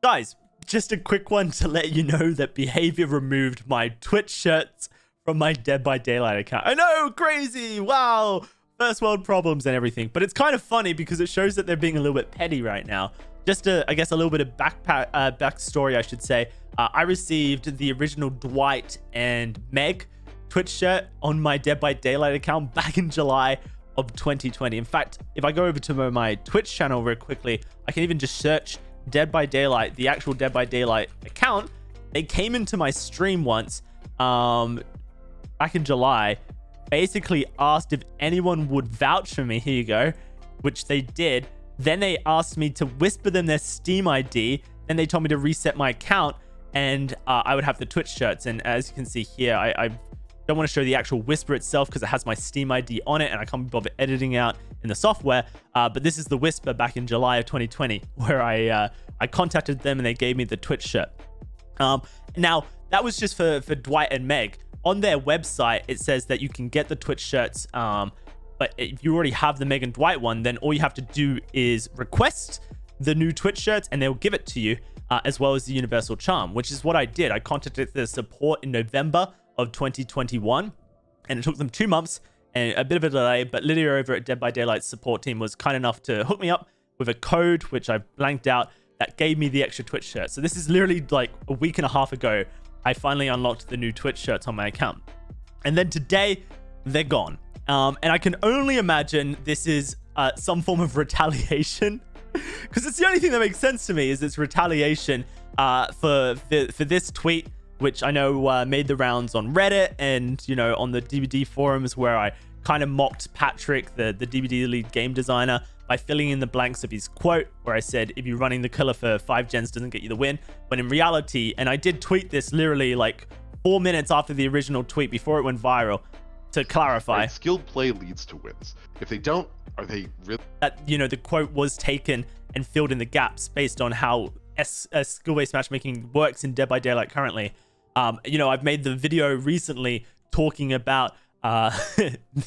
Guys, just a quick one to let you know that Behavior removed my Twitch shirts from my Dead by Daylight account. I know, crazy, wow, first world problems and everything. But it's kind of funny because it shows that they're being a little bit petty right now. Just I guess a little bit of backstory, I should say. I received the original Dwight and Meg Twitch shirt on my Dead by Daylight account back in July of 2020. In fact, if I go over to my Twitch channel real quickly, I can even just search Dead by Daylight, the actual Dead by Daylight account. They came into my stream once back in July, basically asked if anyone would vouch for me. Here you go, which they did. Then they asked me to whisper them their Steam ID. Then they told me to reset my account and I would have the Twitch shirts. And as you can see here, I don't want to show the actual whisper itself because it has my Steam ID on it and I can't be bothered editing out in the software. But this is the whisper back in July of 2020 where I contacted them and they gave me the Twitch shirt. Now, that was just for Dwight and Meg. On their website, it says that you can get the Twitch shirts. But if you already have the Meg and Dwight one, then all you have to do is request the new Twitch shirts and they'll give it to you, as well as the Universal Charm, which is what I did. I contacted the support in November of 2021 and it took them 2 months and a bit of a delay, but Lydia over at Dead by Daylight support team was kind enough to hook me up with a code, which I blanked out, that gave me the extra Twitch shirt. So this is literally like a week and a half ago, I finally unlocked the new Twitch shirts on my account. And then today, they're gone. And I can only imagine this is some form of retaliation because it's the only thing that makes sense to me is it's retaliation for this tweet, which I know made the rounds on Reddit and, you know, on the DVD forums where I kind of mocked Patrick, the DVD lead game designer, by filling in the blanks of his quote where I said, if you're running the killer for 5 gens doesn't get you the win. When in reality, and I did tweet this literally like 4 minutes after the original tweet before it went viral, to clarify. Right, skilled play leads to wins. If they don't, are they really? That, you know, the quote was taken and filled in the gaps based on how skill-based matchmaking works in Dead by Daylight currently. You know, I've made the video recently talking about,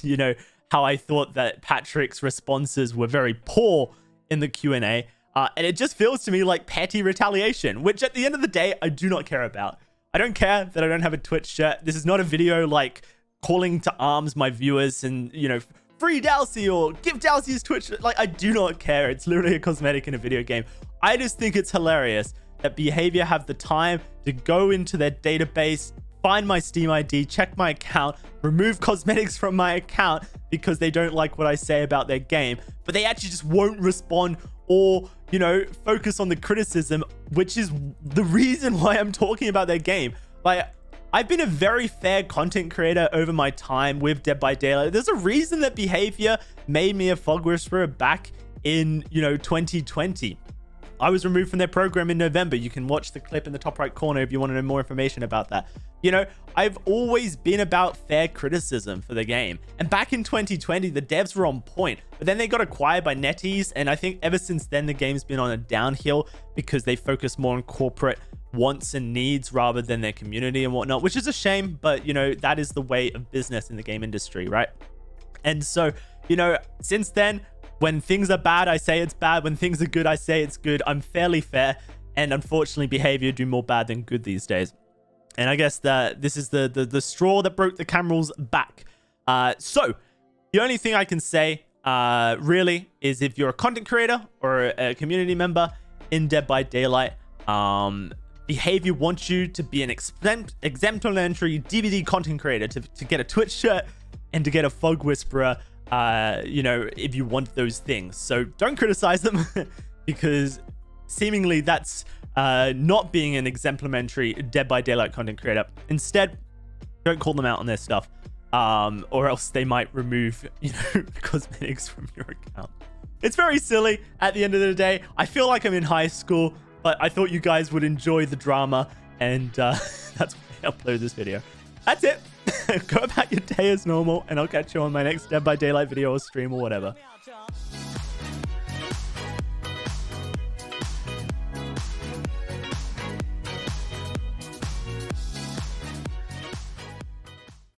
you know, how I thought that Patrick's responses were very poor in the Q&A. And it just feels to me like petty retaliation, which at the end of the day, I do not care about. I don't care that I don't have a Twitch shirt. This is not a video like calling to arms my viewers and, you know, free DOWSEY or give DOWSEY his Twitch. Like, I do not care. It's literally a cosmetic in a video game. I just think it's hilarious that Behavior have the time to go into their database, find my Steam ID, check my account, remove cosmetics from my account because they don't like what I say about their game, but they actually just won't respond or, you know, focus on the criticism, which is the reason why I'm talking about their game. Like, I've been a very fair content creator over my time with Dead by Daylight. There's a reason that Behavior made me a Fog Whisperer back in, you know, 2020. I was removed from their program in November. You can watch the clip in the top right corner if you want to know more information about that. You know, I've always been about fair criticism for the game. And back in 2020, the devs were on point, but then they got acquired by NetEase. And I think ever since then, the game's been on a downhill because they focus more on corporate wants and needs rather than their community and whatnot, which is a shame. But, you know, that is the way of business in the game industry, right? And so, you know, since then, when things are bad, I say it's bad. When things are good, I say it's good. I'm fairly fair. And unfortunately, Behavior do more bad than good these days. And I guess that this is the straw that broke the camel's back. So the only thing I can say really is if you're a content creator or a community member in Dead by Daylight, Behavior wants you to be an exemplary DVD content creator to get a Twitch shirt and to get a Fog Whisperer, you know, if you want those things. So don't criticize them because seemingly that's not being an exemplary Dead by Daylight content creator. Instead, don't call them out on their stuff, or else they might remove, you know, cosmetics from your account. It's very silly at the end of the day. I feel like I'm in high school, but I thought you guys would enjoy the drama, and that's why I upload this video. That's it. Go about your day as normal, and I'll catch you on my next Dead by Daylight video or stream or whatever.